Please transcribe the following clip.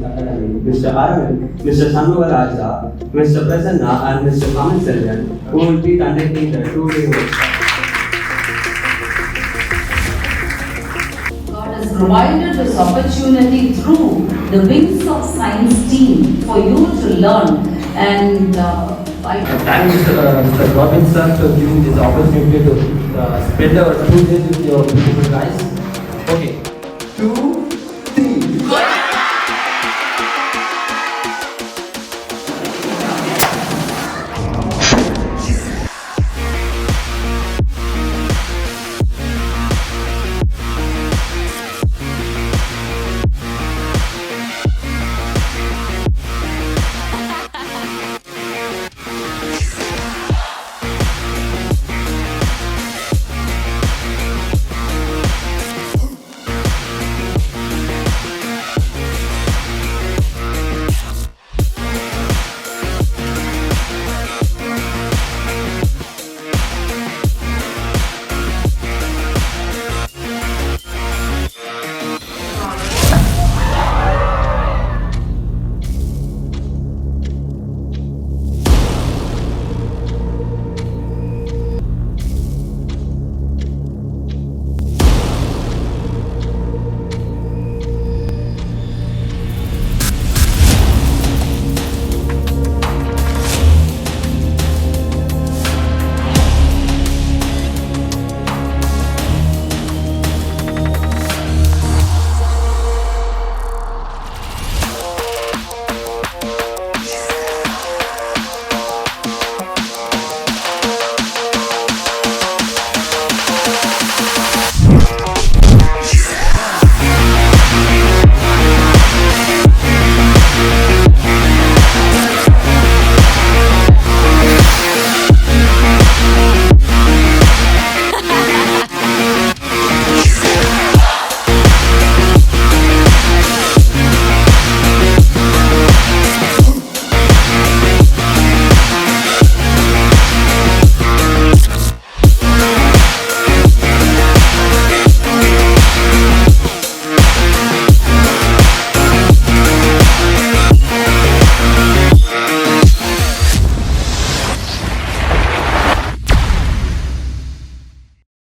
Academy, Mr. Arvind, Mr. Sanmugaraja, Mr. Prasanna, and Mr. Kamal Selvan, who will be conducting the 2-day workshop. God has provided this opportunity through the Wings of Science team for you to learn and Thanks Mr. Robin sir for giving this opportunity to spend our 2 days with your beautiful guys. Okay. 2